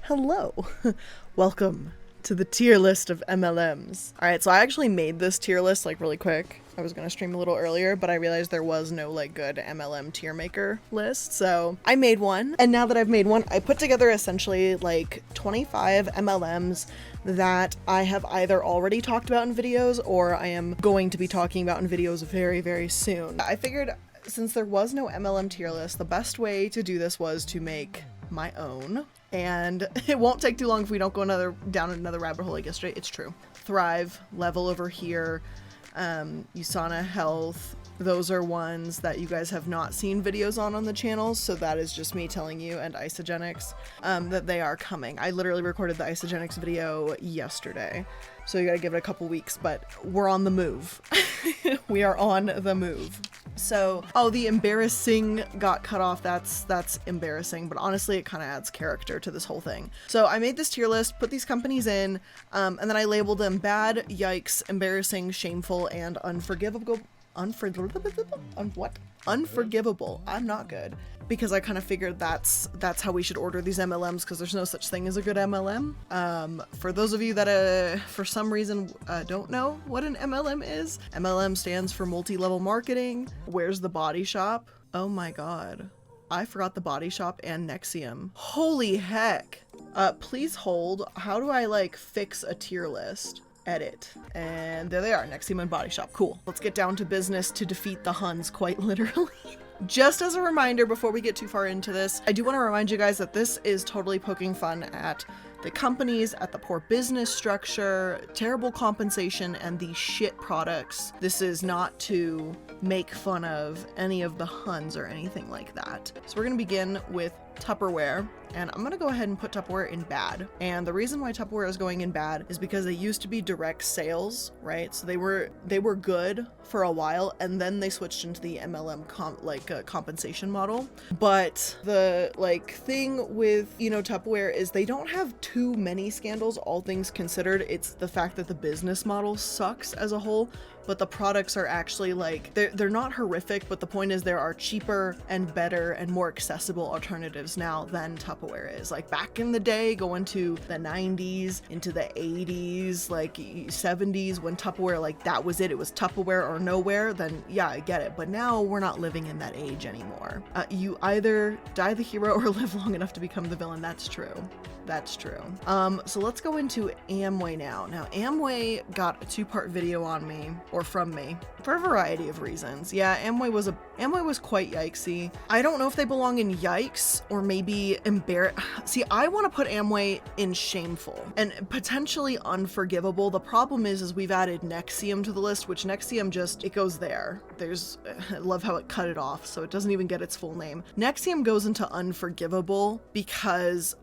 Hello. Welcome to the tier list of MLMs. Alright, so I actually made this tier list like really quick. I was gonna stream a little earlier, but I realized there was no like good MLM tier maker list, so I made one. And now that I've made one, I put together essentially like 25 MLMs that I have either already talked about in videos or I am going to be talking about in videos very, very soon. I figured since there was no MLM tier list, the best way to do this was to make my own. And it won't take too long if we don't go down another rabbit hole, I guess. It's true. Thrive, Level over here, Usana Health. Those are ones that you guys have not seen videos on the channel, so that is just me telling you, and Isagenix, that they are coming. I literally recorded the Isagenix video yesterday, so you gotta give it a couple weeks, but we're on the move. We are on the move. So, oh, the embarrassing got cut off. That's embarrassing, but honestly, it kind of adds character to this whole thing. So I made this tier list, put these companies in, and then I labeled them bad, yikes, embarrassing, shameful, and unforgivable. Unforgivable. I'm not good. Because I kind of figured that's how we should order these MLMs, because there's no such thing as a good MLM. For those of you that for some reason don't know what an MLM is, MLM stands for multi-level marketing. Where's the Body Shop? Oh my god. I forgot the Body Shop and Nexium. Holy heck. Please hold. How do I like fix a tier list? Edit, and there they are, Nexium and Body Shop. Cool. Let's get down to business to defeat the Huns, quite literally. Just as a reminder before we get too far into this, I do want to remind you guys that this is totally poking fun at the companies, at the poor business structure, terrible compensation, and the shit products. This is not to make fun of any of the Huns or anything like that. So we're going to begin with Tupperware, and I'm gonna go ahead and put Tupperware in bad. And the reason why Tupperware is going in bad is because they used to be direct sales, right? So they were good for a while, and then they switched into the MLM compensation model. But the thing with Tupperware is they don't have too many scandals, all things considered. It's the fact that the business model sucks as a whole, but the products are actually they're not horrific, but the point is there are cheaper and better and more accessible alternatives now than Tupperware is. Like back in the day, going to the 90s, into the 80s, 70s, when Tupperware, that was it was Tupperware or nowhere, then yeah, I get it. But now we're not living in that age anymore. You either die the hero or live long enough to become the villain. That's true. That's true. So let's go into Amway now. Now, Amway got a two-part video on me, or from me, for a variety of reasons. Yeah, Amway was quite yikesy. I don't know if they belong in yikes or maybe See, I want to put Amway in shameful and potentially unforgivable. The problem is we've added Nexium to the list, which Nexium it goes there. I love how it cut it off, so it doesn't even get its full name. Nexium goes into unforgivable because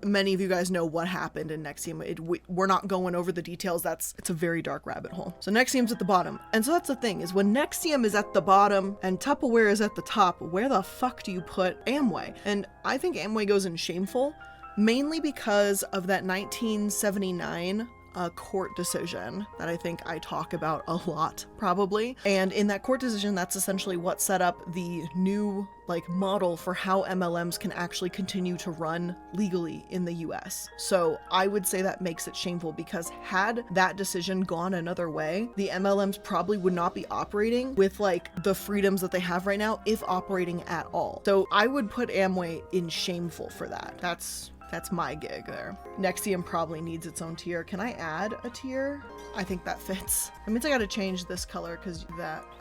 many of you guys know what happened in Nexium. We're not going over the details. It's a very dark rabbit hole. So Nexium's at the bottom. And so that's the thing, is when Nexium is at the bottom and Tupperware is at the top, where the fuck do you put Amway? And I think Amway goes in shameful, mainly because of that 1979 court decision that I think I talk about a lot, probably. And in that court decision, that's essentially what set up the new model for how MLMs can actually continue to run legally in the US. So I would say that makes it shameful, because had that decision gone another way, the MLMs probably would not be operating with the freedoms that they have right now, if operating at all. So I would put Amway in shameful for that. That's my gig there. Nexium probably needs its own tier. Can I add a tier? I think that fits. That means I gotta change this color because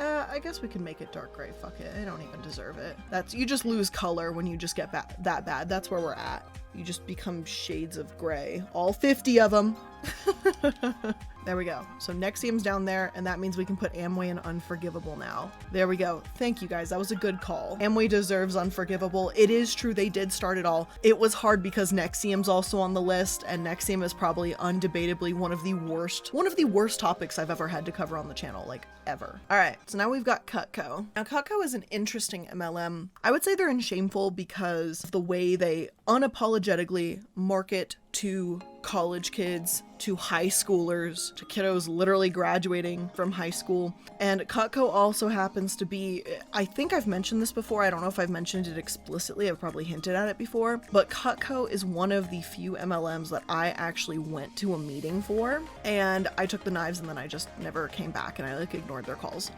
I guess we can make it dark gray. Fuck it. I don't even deserve it. You just lose color when you just get that bad. That's where we're at. You just become shades of gray. All 50 of them. There we go. So Nexium's down there, and that means we can put Amway in unforgivable now. There we go. Thank you guys. That was a good call. Amway deserves unforgivable. It is true they did start it all. It was hard because Nexium's also on the list, and Nexium is probably undebatably one of the worst topics I've ever had to cover on the channel, ever. All right, so now we've got Cutco. Now Cutco is an interesting MLM. I would say they're in shameful because of the way they unapologetically market to college kids to high schoolers to kiddos literally graduating from high school. And Cutco also happens to be, I think I've mentioned this before, I don't know if I've mentioned it explicitly, I've probably hinted at it before, but Cutco is one of the few MLMs that I actually went to a meeting for, and I took the knives and then I just never came back and I like ignored their calls.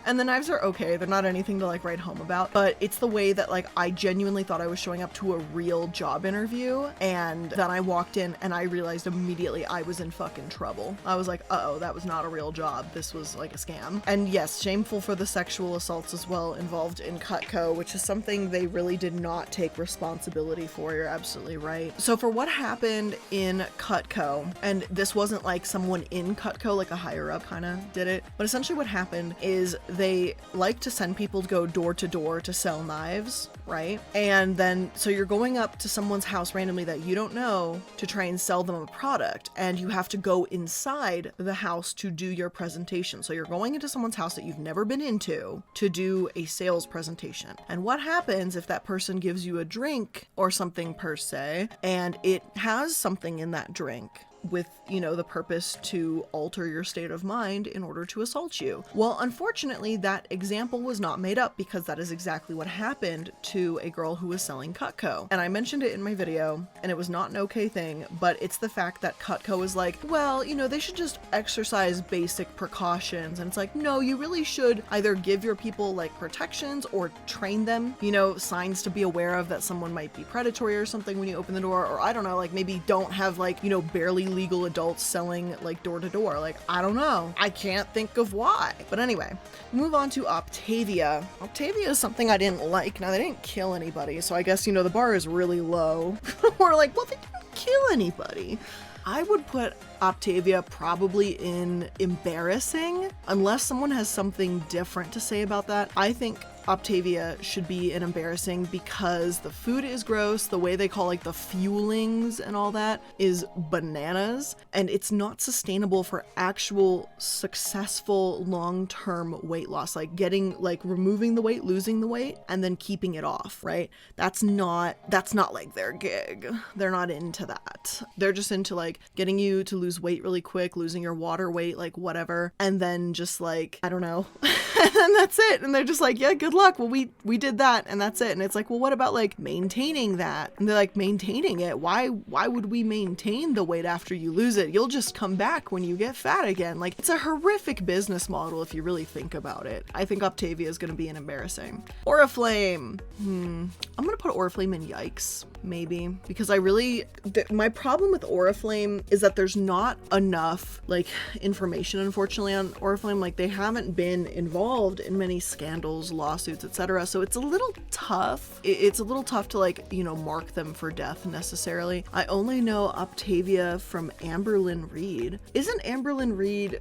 And the knives are okay, they're not anything to like write home about, but it's the way that like I genuinely thought I was showing up to a real job interview, and then I walked in and I realized immediately I was in fucking trouble. I was like, uh-oh, that was not a real job, this was like a scam. And yes, shameful for the sexual assaults as well involved in Cutco, which is something they really did not take responsibility for. You're absolutely right. So for what happened in Cutco, and this wasn't like someone in Cutco, like a higher up kind of did it, but essentially what happened is they like to send people to go door to door to sell knives, right? And then so you're going up to someone's house randomly that you don't know to try and sell them a product, and you have to go inside the house to do your presentation. So you're going into someone's house that you've never been into to do a sales presentation. And what happens if that person gives you a drink or something per se, and it has something in that drink with, you know, the purpose to alter your state of mind in order to assault you? Well, unfortunately, that example was not made up, because that is exactly what happened to a girl who was selling Cutco. And I mentioned it in my video, and it was not an okay thing, but it's the fact that Cutco is like, well, you know, they should just exercise basic precautions. And it's like, no, you really should either give your people like protections or train them, you know, signs to be aware of that someone might be predatory or something when you open the door, or I don't know, like maybe don't have like, you know, barely legal adults selling like door to door. Like, I don't know. I can't think of why. But anyway, move on to Optavia. Optavia is something I didn't like. Now, they didn't kill anybody, so I guess, you know, the bar is really low. We're like, well, they didn't kill anybody. I would put Optavia probably in embarrassing, unless someone has something different to say about that. I think Optavia should be an embarrassing because the food is gross, the way they call like the fuelings and all that is bananas, and it's not sustainable for actual successful long-term weight loss, like getting like removing the weight, losing the weight, and then keeping it off, right? That's not like their gig. They're not into that. They're just into like getting you to lose weight really quick, losing your water weight, like whatever, and then just like, I don't know, and then that's it. And they're just like, yeah, good luck. Well, we did that and that's it. And it's like, well, what about like maintaining that? And they're like, maintaining it? Why would we maintain the weight after you lose it? You'll just come back when you get fat again. Like, it's a horrific business model if you really think about it. I think Optavia is going to be an embarrassing. Oriflame. I'm going to put Oriflame in yikes, maybe, because I really, my problem with Oriflame is that there's not enough like information, unfortunately, on Oriflame. Like, they haven't been involved in many scandals, lawsuits, etc. So it's a little tough. It's a little tough to like, you know, mark them for death necessarily. I only know Optavia from Amberlynn Reid. Isn't Amberlynn Reid,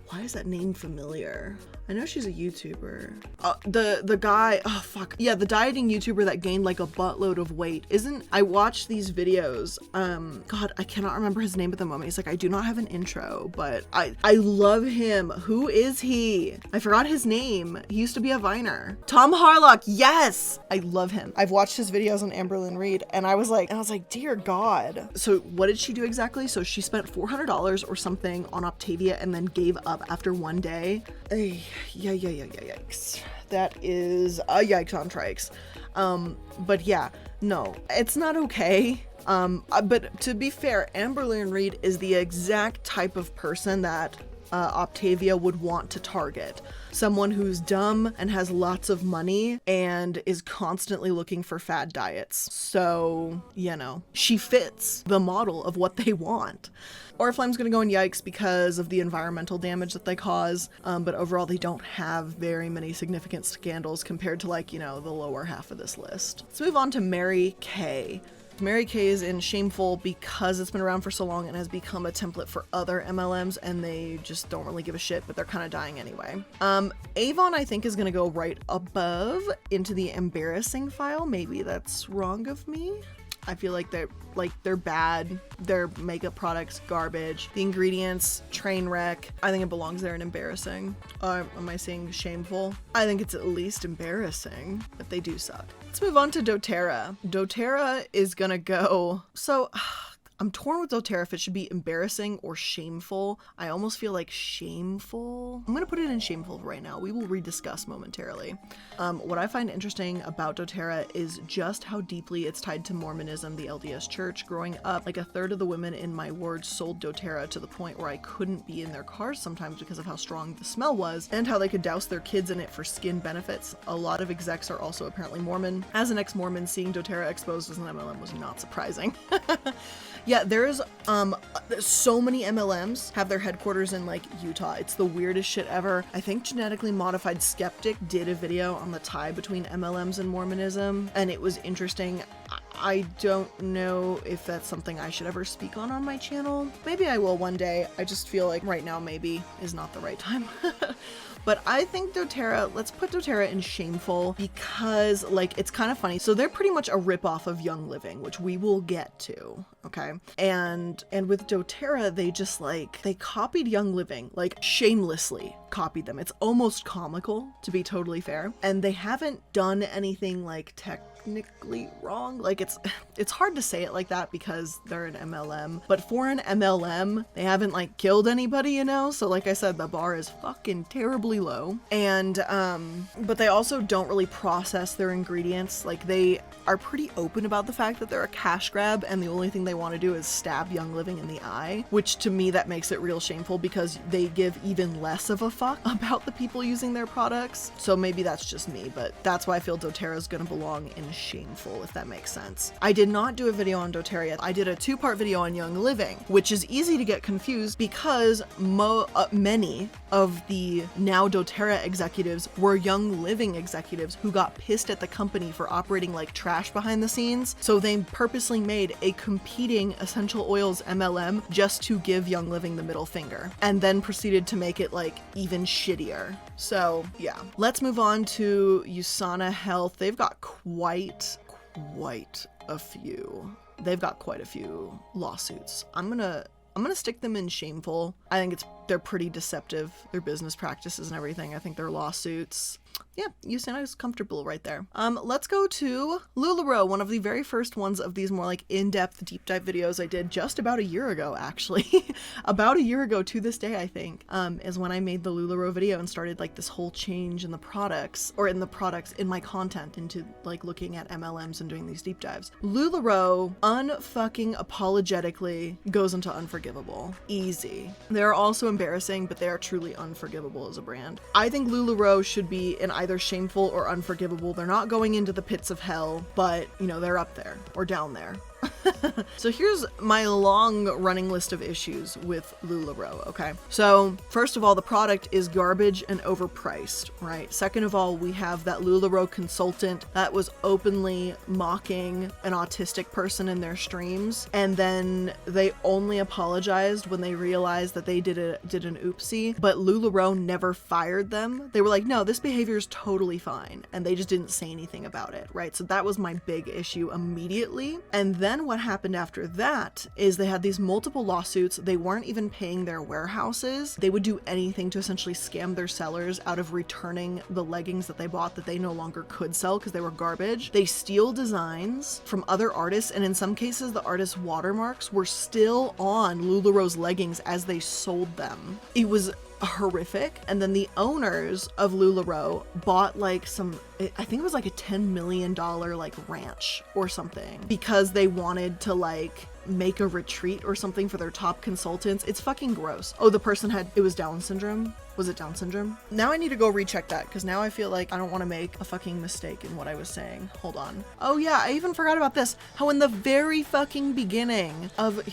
why is that name familiar? I know she's a YouTuber. The guy, oh fuck. Yeah, the dieting YouTuber that gained like a buttload of weight. I watched these videos. God, I cannot remember his name at the moment. He's like, I do not have an intro, but I love him. Who is he? I forgot his name. He used to be a Viner. Tom Harlock, yes! I love him. I've watched his videos on Amberlynn Reid, and I was like, dear God. So what did she do exactly? So she spent $400 or something on Optavia and then gave up after one day. Yikes. That is a yikes on trikes. But yeah, no, it's not okay. But to be fair, Amberlynn Reid is the exact type of person that Optavia would want to target. Someone who's dumb and has lots of money and is constantly looking for fad diets. So, you know, she fits the model of what they want. Oriflame's gonna go in yikes because of the environmental damage that they cause, but overall they don't have very many significant scandals compared to, like, you know, the lower half of this list. Let's move on to Mary Kay. Mary Kay is in shameful because it's been around for so long and has become a template for other MLMs, and they just don't really give a shit, but they're kind of dying anyway. Avon, I think, is going to go right above into the embarrassing file. Maybe that's wrong of me. I feel like they're bad. Their makeup products, garbage. The ingredients, train wreck. I think it belongs there in embarrassing. Am I saying shameful? I think it's at least embarrassing, but they do suck. Let's move on to Doterra. Doterra is gonna go, so I'm torn with Doterra if it should be embarrassing or shameful. I almost feel like shameful. I'm gonna put it in shameful right now. We will rediscuss momentarily. What I find interesting about Doterra is just how deeply it's tied to Mormonism, the LDS church. Growing up, like a third of the women in my ward sold Doterra to the point where I couldn't be in their cars sometimes because of how strong the smell was and how they could douse their kids in it for skin benefits. A lot of execs are also apparently Mormon. As an ex-Mormon, seeing Doterra exposed as an MLM was not surprising. Yeah, there's so many MLMs have their headquarters in like Utah. It's the weirdest shit ever. I think Genetically Modified Skeptic did a video on the tie between MLMs and Mormonism, and it was interesting. I don't know if that's something I should ever speak on my channel. Maybe I will one day. I just feel like right now maybe is not the right time. But I think Doterra, let's put Doterra in shameful because like it's kind of funny. So they're pretty much a ripoff of Young Living, which we will get to, okay? And with Doterra, they just like, they copied Young Living, like shamelessly copied them. It's almost comical, to be totally fair. And they haven't done anything like technically wrong. Like it's hard to say it like that because they're an MLM, but for an MLM, they haven't like killed anybody, you know? So like I said, the bar is fucking terribly low. And but they also don't really process their ingredients. Like they are pretty open about the fact that they're a cash grab and the only thing they want to do is stab Young Living in the eye, which to me that makes it real shameful because they give even less of a fuck about the people using their products. So maybe that's just me, but that's why I feel Doterra is going to belong in shameful, if that makes sense. I did not do a video on Doterra yet. I did a 2-part video on Young Living, which is easy to get confused because many of the now Doterra executives were Young Living executives who got pissed at the company for operating like trash behind the scenes. So they purposely made a competing essential oils MLM just to give Young Living the middle finger and then proceeded to make it like even shittier. So yeah, let's move on to Usana Health. They've got quite a few. They've got quite a few lawsuits. I'm gonna stick them in shameful. I think they're pretty deceptive, their business practices and everything. I think their lawsuits, yeah, Usana is comfortable right there. Let's go to Lularoe, one of the very first ones of these more like in-depth deep dive videos I did just about a year ago, actually. About a year ago to this day, I think, is when I made the Lularoe video and started like this whole change in the products, or in the products in my content into like looking at MLMs and doing these deep dives. Lularoe unfucking apologetically goes into unforgivable. Easy. They're also embarrassing, but they are truly unforgivable as a brand. I think Lularoe should be in either shameful or unforgivable. They're not going into the pits of hell, but you know, they're up there or down there. So here's my long running list of issues with Lularoe, okay? So first of all, the product is garbage and overpriced, right? Second of all, we have that Lularoe consultant that was openly mocking an autistic person in their streams, and then they only apologized when they realized that they did an oopsie, but Lularoe never fired them. They were like, no, this behavior is totally fine, and they just didn't say anything about it, right? So that was my big issue immediately. And then what happened after that is they had these multiple lawsuits. They weren't even paying their warehouses. They would do anything to essentially scam their sellers out of returning the leggings that they bought that they no longer could sell because they were garbage. They steal designs from other artists, and in some cases the artists' watermarks were still on Lularoe's leggings as they sold them. It was horrific. And then the owners of Lularoe bought like I think it was like a $10 million like ranch or something because they wanted to like make a retreat or something for their top consultants. It's fucking gross. Oh, the person it was Down syndrome. Was it Down syndrome? Now I need to go recheck that because now I feel like I don't want to make a fucking mistake in what I was saying. Hold on. Oh yeah, I even forgot about this. How in the very fucking beginning of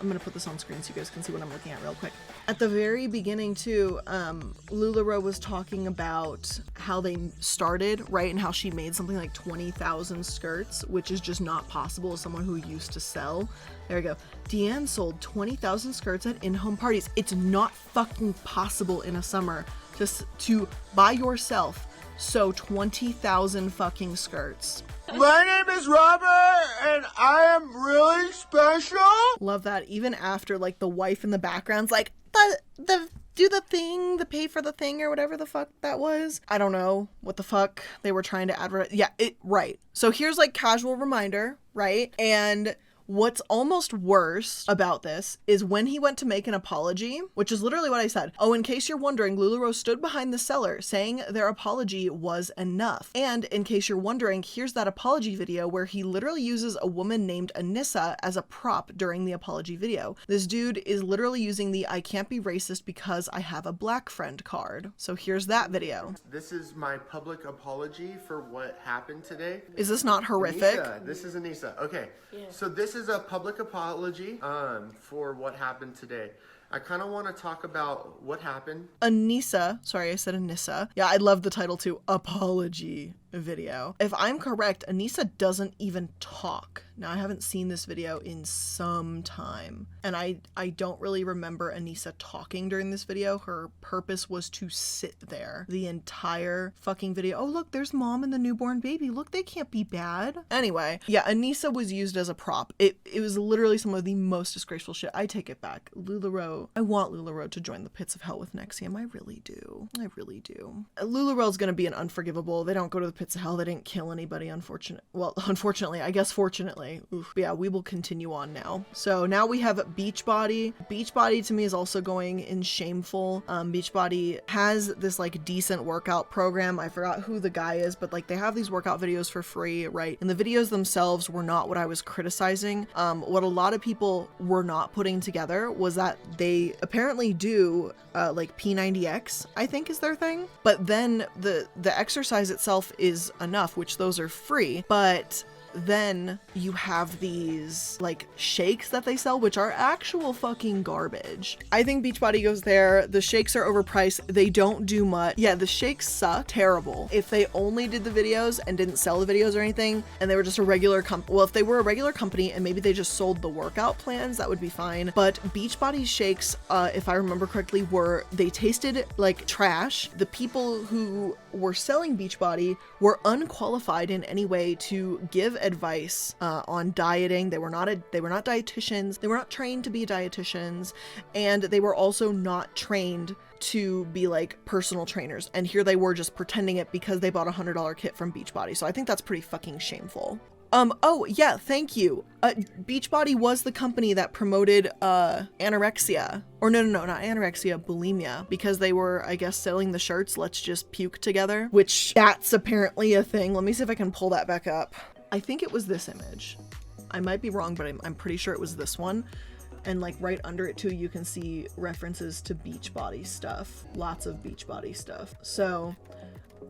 I'm gonna put this on screen so you guys can see what I'm looking at real quick. At the very beginning too, Lularoe was talking about how they started, right? And how she made something like 20,000 skirts, which is just not possible as someone who used to sell. There we go. Deanne sold 20,000 skirts at in-home parties. It's not fucking possible in a summer just to by yourself sew 20,000 fucking skirts. My name is Robert, and I am really special. Love that. Even after, like, the wife in the background's like, the do the thing, the pay for the thing, or whatever the fuck that was. I don't know what the fuck they were trying to advertise. Yeah, right. So here's, like, casual reminder, right? And what's almost worse about this is when he went to make an apology, which is literally what I said. Oh, in case you're wondering, Lularoe stood behind the seller saying their apology was enough. And in case you're wondering, here's that apology video where he literally uses a woman named Anissa as a prop during the apology video. This dude is literally using the I can't be racist because I have a black friend card. So here's that video. This is my public apology for what happened today. Is this not horrific? Anissa, this is Anissa. Okay, so this is a public apology for what happened today. I kind of want to talk about what happened. Anissa, sorry, I said Anissa. Yeah, I love the title too, apology video. If I'm correct, Anissa doesn't even talk. Now, I haven't seen this video in some time, and I don't really remember Anissa talking during this video. Her purpose was to sit there the entire fucking video. Oh, look, there's mom and the newborn baby. Look, they can't be bad. Anyway, yeah, Anissa was used as a prop. It was literally some of the most disgraceful shit. I take it back. Lularoe, I want Lularoe to join the pits of hell with Nexium. I really do. I really do. Lularoe's gonna be an unforgivable. They don't go to the pits of hell. They didn't kill anybody, unfortunately, I guess fortunately. Oof. But yeah, we will continue on now. So now we have Beachbody. Beachbody to me is also going in shameful. Beachbody has this like decent workout program. I forgot who the guy is, but like they have these workout videos for free, right? And the videos themselves were not what I was criticizing. What a lot of people were not putting together was that they apparently do like P90X, I think is their thing. But then the exercise itself is enough, which those are free, but then you have these like shakes that they sell, which are actual fucking garbage. I think Beachbody goes there. The shakes are overpriced. They don't do much. Yeah, the shakes suck. Terrible. If they only did the videos and didn't sell the videos or anything, and they were just a regular if they were a regular company and maybe they just sold the workout plans, that would be fine. But Beachbody's shakes, if I remember correctly, they tasted like trash. The people who were selling Beachbody were unqualified in any way to give advice on dieting. They were not dietitians. They were not trained to be dietitians, and they were also not trained to be like personal trainers. And here they were just pretending it because they bought a $100 kit from Beachbody. So I think that's pretty fucking shameful. Oh yeah, thank you. Beachbody was the company that promoted anorexia, or no, not anorexia, bulimia, because they were, I guess, selling the shirts, let's just puke together, which that's apparently a thing. Let me see if I can pull that back up. I think it was this image. I might be wrong, but I'm pretty sure it was this one. And like right under it too, you can see references to Beachbody stuff. Lots of Beachbody stuff. So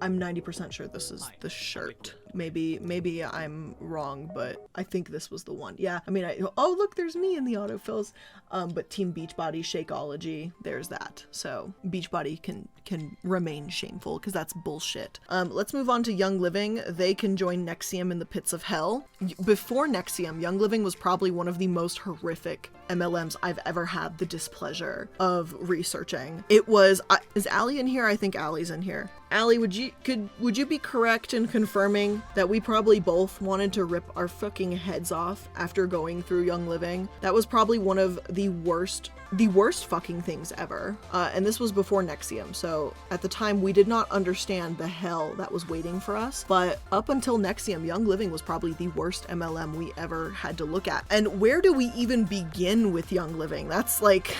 I'm 90% sure this is the shirt. Maybe I'm wrong, but I think this was the one. Yeah, I mean, oh look, there's me in the autofills. But Team Beachbody Shakeology, there's that. So Beachbody can remain shameful because that's bullshit. Let's move on to Young Living. They can join Nexium in the pits of hell. Before Nexium, Young Living was probably one of the most horrific MLMs I've ever had the displeasure of researching. It was, is Allie in here? I think Allie's in here. Allie, would you be correct in confirming that we probably both wanted to rip our fucking heads off after going through Young Living? That was probably one of the worst fucking things ever. And this was before Nexium, so at the time we did not understand the hell that was waiting for us. But up until Nexium, Young Living was probably the worst MLM we ever had to look at. And where do we even begin with Young Living? That's like,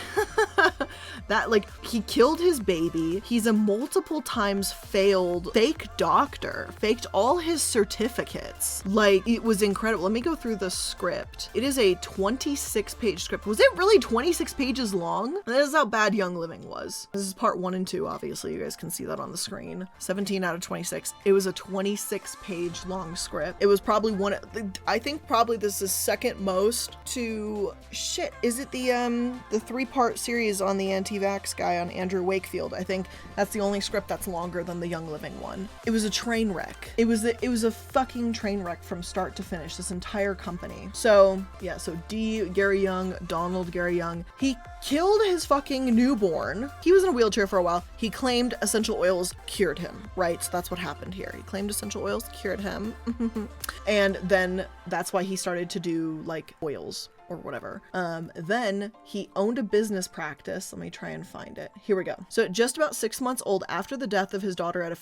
he killed his baby. He's a multiple times failed fake doctor, faked all his certificates. Like, it was incredible. Let me go through the script. It is a 26-page script. Was it really 26 pages long? That is how bad Young Living was. This is part 1 and 2, obviously. You guys can see that on the screen. 17 out of 26. It was a 26-page long script. It was probably I think probably this is second most to, shit, is it the 3-part series on the anti-vax guy on Andrew Wakefield. I think that's the only script that's longer than the Young Living one. It was a train wreck. It was a fucking train wreck from start to finish, this entire company. So yeah, so Gary Young, Donald Gary Young, he killed his fucking newborn. He was in a wheelchair for a while. He claimed essential oils cured him, right? So that's what happened here. He claimed essential oils cured him. And then that's why he started to do like oils or whatever. Then he owned a business practice. Let me try and find it. Here we go. So just about 6 months old after the death of his daughter at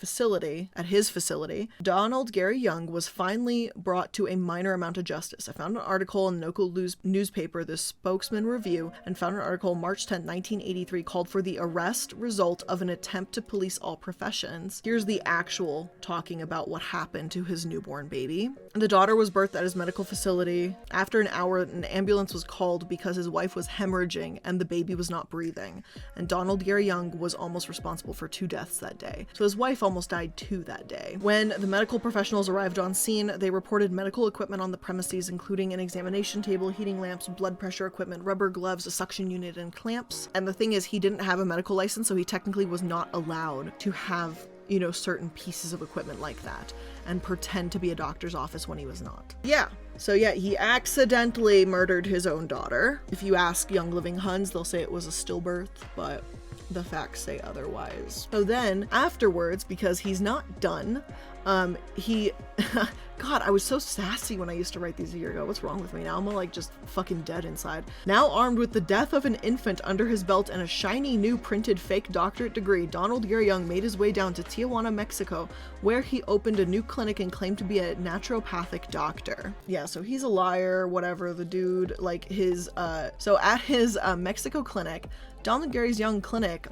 his facility, Donald Gary Young was finally brought to a minor amount of justice. I found an article in the local newspaper, the Spokesman Review, and found an article March 10, 1983 called for the arrest result of an attempt to police all professions. Here's the actual talking about what happened to his newborn baby. The daughter was birthed at his medical facility. After an hour, an ambulance was called because his wife was hemorrhaging and the baby was not breathing. And Donald Gary Young was almost responsible for 2 deaths that day. So his wife almost died too that day. When the medical professionals arrived on scene, they reported medical equipment on the premises, including an examination table, heating lamps, blood pressure equipment, rubber gloves, a suction unit, and clamps. And the thing is, he didn't have a medical license, so he technically was not allowed to have, you know, certain pieces of equipment like that and pretend to be a doctor's office when he was not. Yeah. So yeah, he accidentally murdered his own daughter. If you ask Young Living Huns, they'll say it was a stillbirth, but the facts say otherwise. So then afterwards, because he's not done, God, I was so sassy when I used to write these a year ago. What's wrong with me now? I'm all like just fucking dead inside. Now armed with the death of an infant under his belt and a shiny new printed fake doctorate degree, Donald Gary Young made his way down to Tijuana, Mexico, where he opened a new clinic and claimed to be a naturopathic doctor. Yeah, so he's a liar, whatever. The dude, like his, so at his Mexico clinic, Donald Gary Young's clinic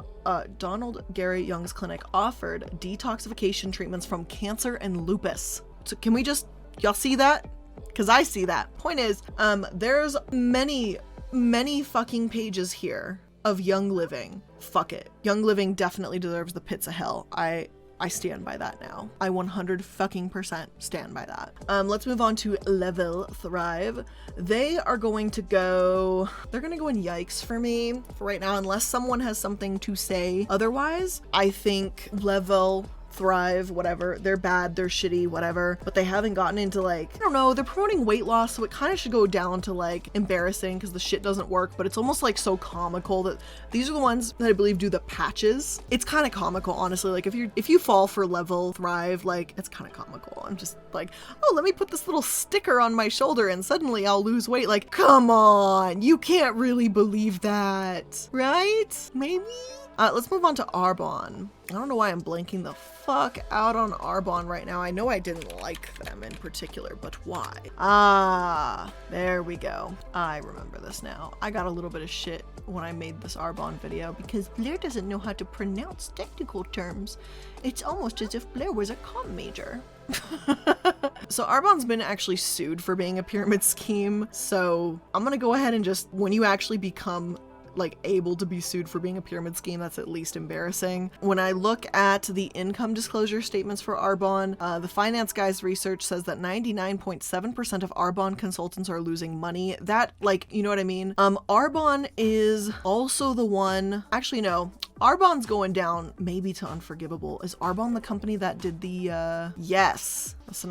offered detoxification treatments from cancer and lupus. So can we just, y'all see that? Because I see that. Point is, there's many fucking pages here of Young Living. Fuck it. Young Living definitely deserves the pits of hell. I stand by that now. I 100% stand by that. Let's move on to Level Thrive. They're gonna go in yikes for me for right now, unless someone has something to say otherwise. I think Level Thrive, whatever, they're bad, they're shitty, whatever, but they haven't gotten into like, I don't know, they're promoting weight loss, so it kind of should go down to like embarrassing because the shit doesn't work, but it's almost like so comical that these are the ones that I believe do the patches. It's kind of comical, honestly. Like if you fall for Level Thrive, like it's kind of comical. I'm just like, oh, let me put this little sticker on my shoulder and suddenly I'll lose weight. Like, come on, you can't really believe that, right? Maybe? Let's move on to Arbonne. I don't know why I'm blanking the fuck out on Arbonne right now. I know I didn't like them in particular, but why? There we go. I remember this now. I got a little bit of shit when I made this Arbonne video because Blair doesn't know how to pronounce technical terms. It's almost as if Blair was a comm major. So Arbonne's been actually sued for being a pyramid scheme. So I'm gonna go ahead and just, when you actually become like able to be sued for being a pyramid scheme, that's at least embarrassing. When I look at the income disclosure statements for Arbonne, the finance guy's research says that 99.7% of Arbonne consultants are losing money. That, like, you know what I mean? Arbonne is also the one, actually no, Arbonne's going down maybe to unforgivable. Is Arbonne the company that did the, yes, listen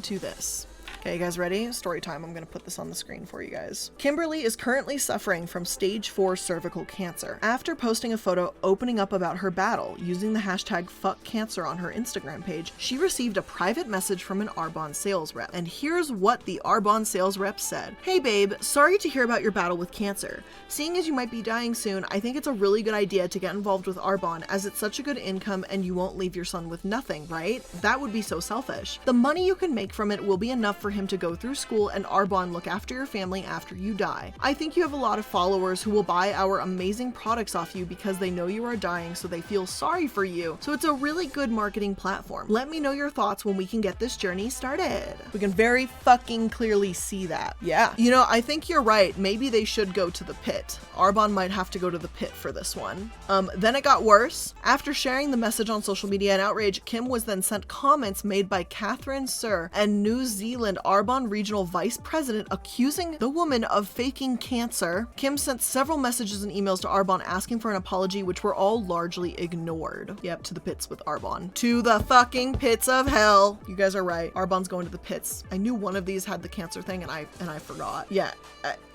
to this. Okay, you guys ready? Story time. I'm gonna put this on the screen for you guys. Kimberly is currently suffering from stage 4 cervical cancer. After posting a photo opening up about her battle using the hashtag #FuckCancer on her Instagram page, she received a private message from an Arbonne sales rep. And here's what the Arbonne sales rep said. Hey babe, sorry to hear about your battle with cancer. Seeing as you might be dying soon, I think it's a really good idea to get involved with Arbonne as it's such a good income and you won't leave your son with nothing, right? That would be so selfish. The money you can make from it will be enough for him to go through school and Arbonne look after your family after you die. I think you have a lot of followers who will buy our amazing products off you because they know you are dying, so they feel sorry for you. So it's a really good marketing platform. Let me know your thoughts when we can get this journey started. We can very fucking clearly see that. Yeah. You know, I think you're right. Maybe they should go to the pit. Arbonne might have to go to the pit for this one. Then it got worse. After sharing the message on social media in outrage, Kim was then sent comments made by Catherine Sir and New Zealand and Arbonne regional vice president accusing the woman of faking cancer. Kim sent several messages and emails to Arbonne asking for an apology, which were all largely ignored. Yep, to the pits with Arbonne. To the fucking pits of hell. You guys are right. Arbonne's going to the pits. I knew one of these had the cancer thing and I forgot. Yeah,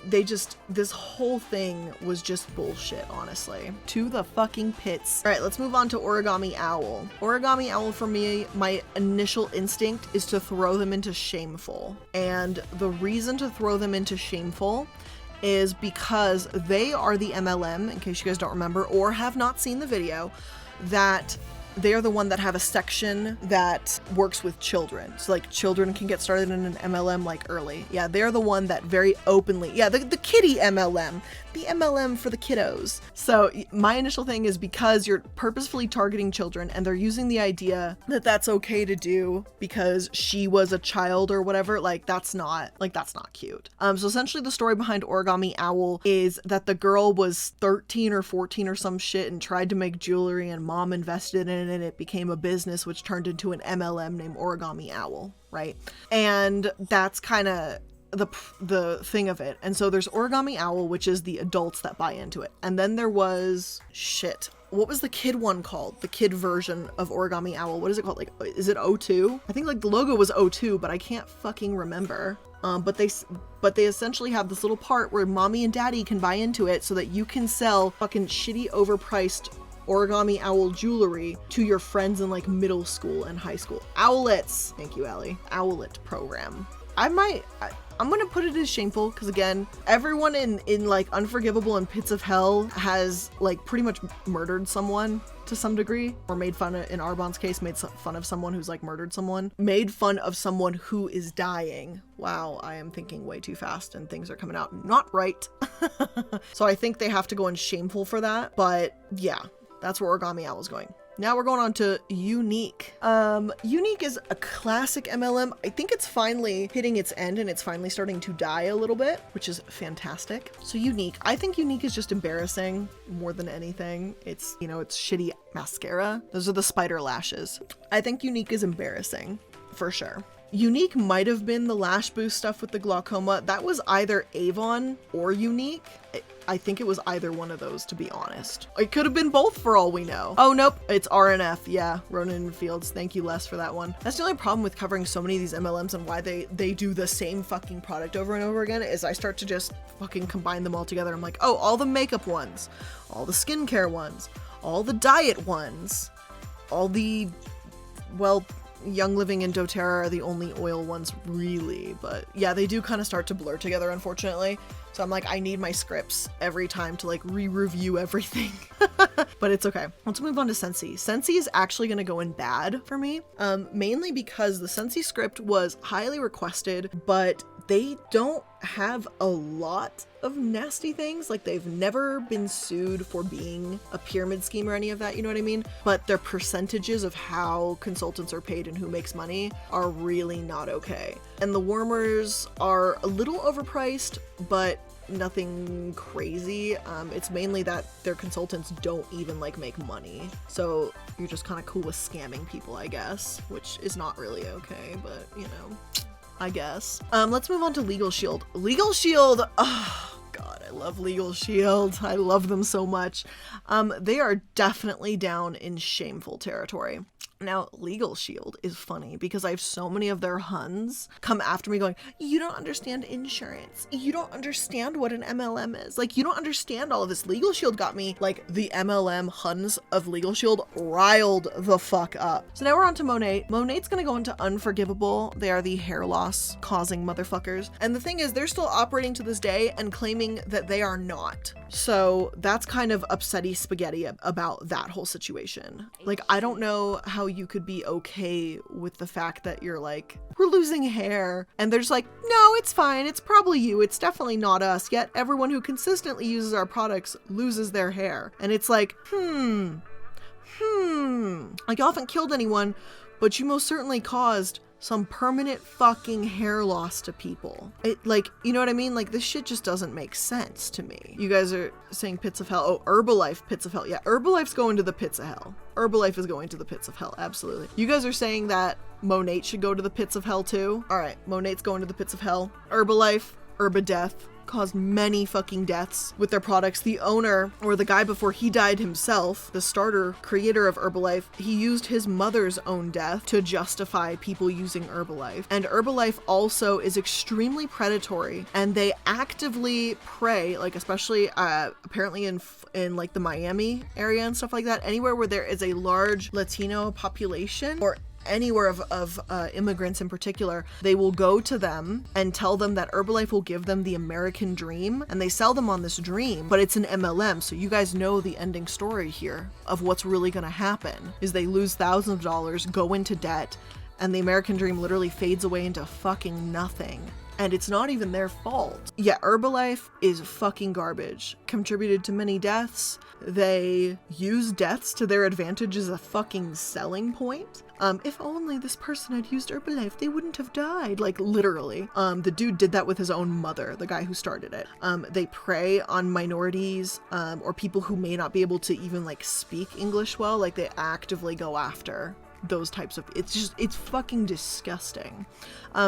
this whole thing was just bullshit, honestly. To the fucking pits. All right, let's move on to Origami Owl. Origami Owl, for me, my initial instinct is to throw them into shameful. And the reason to throw them into shameful is because they are the MLM, in case you guys don't remember or have not seen the video, that they are the one that have a section that works with children. So like children can get started in an MLM like early. Yeah, they're the one that very openly, yeah, the kiddie MLM, the MLM for the kiddos. So my initial thing is because you're purposefully targeting children and they're using the idea that that's okay to do because she was a child or whatever, like that's not cute. So essentially the story behind Origami Owl is that the girl was 13 or 14 or some shit and tried to make jewelry and mom invested in it and it became a business which turned into an MLM named Origami Owl, right? And that's kind of the thing of it. And so there's Origami Owl, which is the adults that buy into it. And then there was what was the kid one called? The kid version of Origami Owl. What is it called? Like, is it O2? I think like the logo was O2, but I can't fucking remember. But they essentially have this little part where mommy and daddy can buy into it so that you can sell fucking shitty overpriced Origami Owl jewelry to your friends in like middle school and high school. Owlets. Thank you, Allie. Owlet program. I'm gonna put it as shameful because again, everyone in like Unforgivable and Pits of Hell has like pretty much murdered someone to some degree, or made fun of, in Arbonne's case, made fun of someone who's like murdered someone, made fun of someone who is dying. Wow, I am thinking way too fast and things are coming out not right. So I think they have to go in shameful for that, but yeah, that's where Origami Owl is going. Now we're going on to Younique. Younique is a classic MLM. I think it's finally hitting its end and it's finally starting to die a little bit, which is fantastic. So Younique, I think Younique is just embarrassing more than anything. It's, you know, it's shitty mascara. Those are the spider lashes. I think Younique is embarrassing for sure. Younique might have been the lash boost stuff with the glaucoma. That was either Avon or Younique. I think it was either one of those, to be honest. It could have been both for all we know. Oh, nope. It's RNF. Yeah, Rodan Fields. Thank you, Les, for that one. That's the only problem with covering so many of these MLMs and why they do the same fucking product over and over again is I start to just fucking combine them all together. I'm like, oh, all the makeup ones, all the skincare ones, all the diet ones, all the, well, Young Living and Doterra are the only oil ones really, but yeah, they do kind of start to blur together, unfortunately. So I'm like, I need my scripts every time to like re-review everything. But it's okay. Let's move on to Scentsy. Scentsy is actually going to go in bad for me, mainly because the Scentsy script was highly requested, but they don't have a lot of nasty things. Like they've never been sued for being a pyramid scheme or any of that, you know what I mean? But their percentages of how consultants are paid and who makes money are really not okay. And the warmers are a little overpriced, but nothing crazy. It's mainly that their consultants don't even like make money. So you're just kind of cool with scamming people, I guess, which is not really okay, but you know, I guess. Let's move on to LegalShield. LegalShield, oh god, I love LegalShield. I love them so much. They are definitely down in shameful territory. Now, LegalShield is funny because I have so many of their Huns come after me going, you don't understand insurance. You don't understand what an MLM is. Like, you don't understand all of this. LegalShield got me, like, the MLM Huns of LegalShield riled the fuck up. So now we're on to Monet. Monet's gonna go into Unforgivable. They are the hair loss causing motherfuckers. And the thing is, they're still operating to this day and claiming that they are not. So that's kind of upsetty spaghetti about that whole situation. Like, I don't know how you could be okay with the fact that you're like, we're losing hair, and they're just like, no, it's fine, it's probably you, it's definitely not us, yet everyone who consistently uses our products loses their hair. And it's like, like, you haven't killed anyone, but you most certainly caused some permanent fucking hair loss to people. It, like, you know what I mean? Like, this shit just doesn't make sense to me. You guys are saying Pits of Hell. Oh, Herbalife Pits of Hell. Yeah, Herbalife's going to the Pits of Hell. Herbalife is going to the Pits of Hell, absolutely. You guys are saying that Monet should go to the pits of hell too. All right, Monet's going to the pits of hell. Herbalife, Herbadeath, caused many fucking deaths with their products. The owner, or the guy before he died himself, the starter creator of Herbalife, he used his mother's own death to justify people using Herbalife. And Herbalife also is extremely predatory, and they actively prey, like especially apparently in like the Miami area and stuff like that, anywhere where there is a large Latino population, or anywhere of immigrants in particular, they will go to them and tell them that Herbalife will give them the American dream, and they sell them on this dream, but it's an MLM. So you guys know the ending story here of what's really going to happen is they lose thousands of dollars, go into debt, and the American dream literally fades away into fucking nothing. And it's not even their fault. Yeah, Herbalife is fucking garbage. Contributed to many deaths. They use deaths to their advantage as a fucking selling point. If only this person had used Herbalife, they wouldn't have died. Like, literally. The dude did that with his own mother, the guy who started it. They prey on minorities, or people who may not be able to even, like, speak English well. Like, they actively go after those types of, it's fucking disgusting.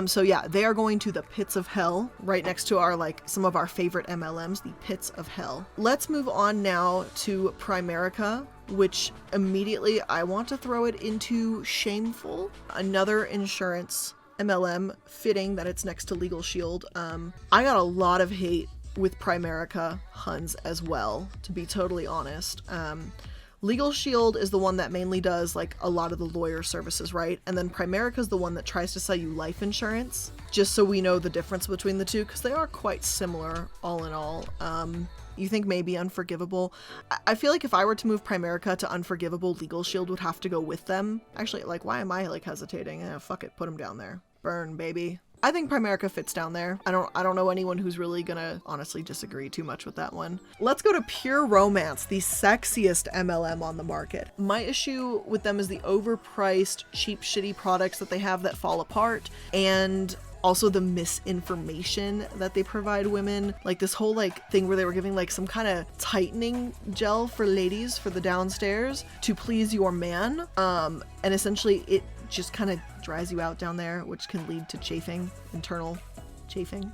So yeah, they are going to the pits of hell, right next to our, like, some of our favorite MLMs, the pits of hell. Let's move on now to Primerica, which immediately I want to throw it into shameful. Another insurance MLM, fitting that it's next to LegalShield. I got a lot of hate with Primerica Huns as well, to be totally honest. LegalShield is the one that mainly does like a lot of the lawyer services, right? And then Primerica is the one that tries to sell you life insurance, just so we know the difference between the two, because they are quite similar all in all. You think maybe Unforgivable? I feel like if I were to move Primerica to Unforgivable, LegalShield would have to go with them. Actually, like, why am I like hesitating? Fuck it, put them down there. Burn, baby. I think Primerica fits down there. I don't know anyone who's really gonna honestly disagree too much with that one. Let's go to Pure Romance, the sexiest MLM on the market. My issue with them is the overpriced, cheap, shitty products that they have that fall apart, and also the misinformation that they provide women. Like this whole like thing where they were giving like some kind of tightening gel for ladies for the downstairs to please your man. And essentially it just kind of dries you out down there, which can lead to chafing, internal chafing.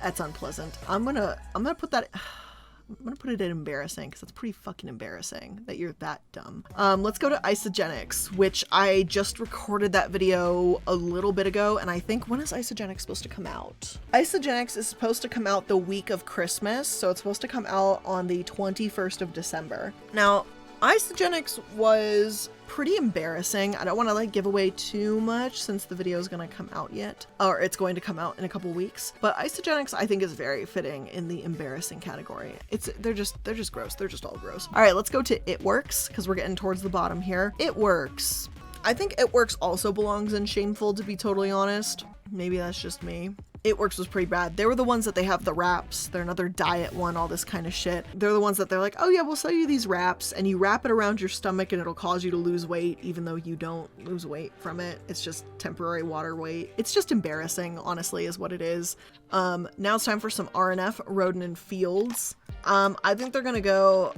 That's unpleasant. I'm gonna put that, I'm gonna put it in embarrassing, because that's pretty fucking embarrassing that you're that dumb. Let's go to Isagenix, which I just recorded that video a little bit ago, and I think, when is Isagenix supposed to come out? Isagenix is supposed to come out the week of Christmas, so it's supposed to come out on the 21st of December. Now, Isagenix was pretty embarrassing. I don't want to like give away too much since the video is going to come out yet, or it's going to come out in a couple weeks. But Isagenix I think is very fitting in the embarrassing category. They're just gross. They're just all gross. All right, let's go to It Works, because we're getting towards the bottom here. It Works. I think It Works also belongs in shameful, to be totally honest. Maybe that's just me. It Works was pretty bad. They were the ones that they have the wraps. They're another diet one, all this kind of shit. They're the ones that they're like, oh yeah, we'll sell you these wraps, and you wrap it around your stomach and it'll cause you to lose weight, even though you don't lose weight from it. It's just temporary water weight. It's just embarrassing, honestly, is what it is. Now it's time for some RNF, Rodan Fields. I think they're gonna go,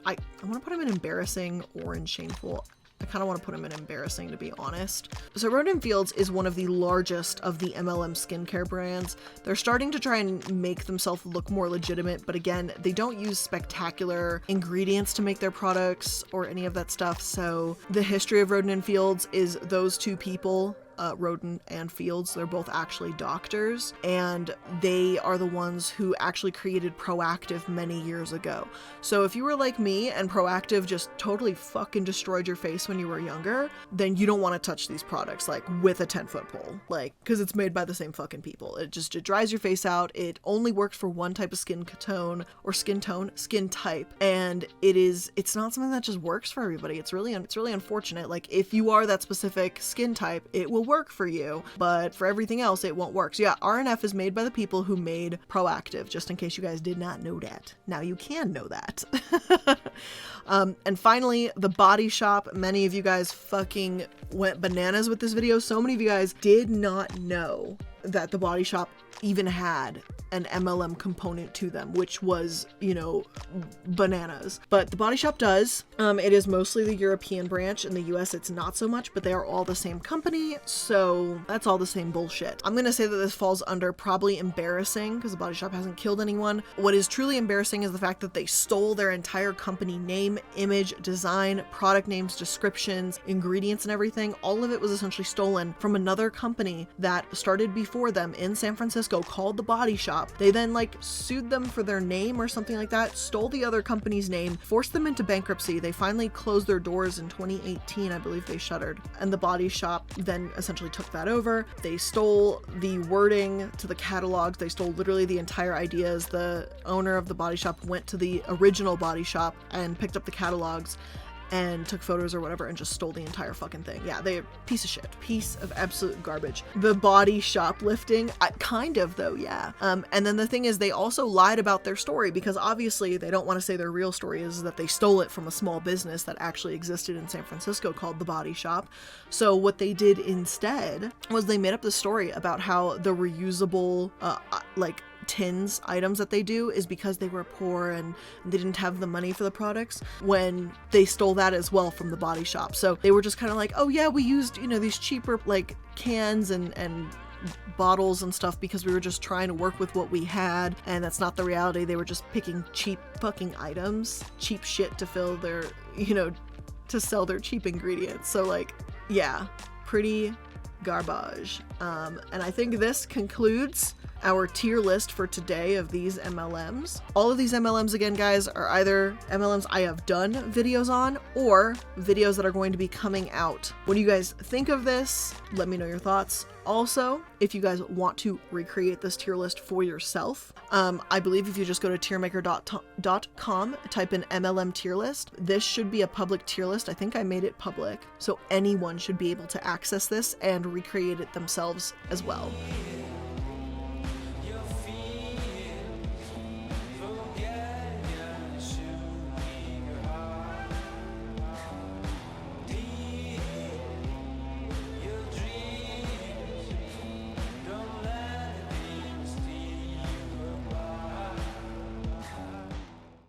I want to put them in embarrassing or in shameful. I kind of want to put them in embarrassing, to be honest. So Rodan Fields is one of the largest of the MLM skincare brands. They're starting to try and make themselves look more legitimate, but again, they don't use spectacular ingredients to make their products or any of that stuff. So the history of Rodan Fields is those two people, Rodan and Fields, they're both actually doctors, and they are the ones who actually created Proactive many years ago. So if you were like me and Proactive just totally fucking destroyed your face when you were younger, then you don't want to touch these products like with a 10-foot pole, like, because it's made by the same fucking people. It dries your face out. It only works for one type of skin type, and it's not something that just works for everybody. It's really unfortunate. Like, if you are that specific skin type, it will work for you, but for everything else it won't work. So yeah, RNF is made by the people who made Proactive, just in case you guys did not know that. Now you can know that. And finally, The Body Shop. Many of you guys fucking went bananas with this video. So many of you guys did not know that The Body Shop even had an MLM component to them, which was, you know, bananas. But the Body Shop does. It is mostly the European branch. In the US, it's not so much, but they are all the same company, so that's all the same bullshit. I'm gonna say that this falls under probably embarrassing, because the Body Shop hasn't killed anyone. What is truly embarrassing is the fact that they stole their entire company name, image, design, product names, descriptions, ingredients, and everything. All of it was essentially stolen from another company that started before them in San Francisco called the Body Shop. They then like sued them for their name or something like that, stole the other company's name, forced them into bankruptcy. They finally closed their doors in 2018, I believe they shuttered. And the Body Shop then essentially took that over. They stole the wording to the catalogs. They stole literally the entire ideas. The owner of the Body Shop went to the original Body Shop and picked up the catalogs and took photos or whatever and just stole the entire fucking thing. Yeah, they're piece of shit. Piece of absolute garbage. The body shoplifting, kind of though, yeah. And then the thing is, they also lied about their story because obviously they don't want to say their real story is that they stole it from a small business that actually existed in San Francisco called the Body Shop. So what they did instead was they made up the story about how the reusable, like, tins items that they do is because they were poor and they didn't have the money for the products, when they stole that as well from the Body Shop. So they were just kind of like, oh yeah, we used, you know, these cheaper like cans and bottles and stuff because we were just trying to work with what we had, and that's not the reality. They were just picking cheap fucking items, cheap shit to fill their, you know, to sell their cheap ingredients. So like, yeah, pretty garbage. And I think this concludes our tier list for today of these MLMs. All of these MLMs, again, guys, are either MLMs I have done videos on or videos that are going to be coming out. What do you guys think of this? Let me know your thoughts. Also, if you guys want to recreate this tier list for yourself, I believe if you just go to tiermaker.com, type in MLM tier list, this should be a public tier list. I think I made it public, so anyone should be able to access this and recreate it themselves as well.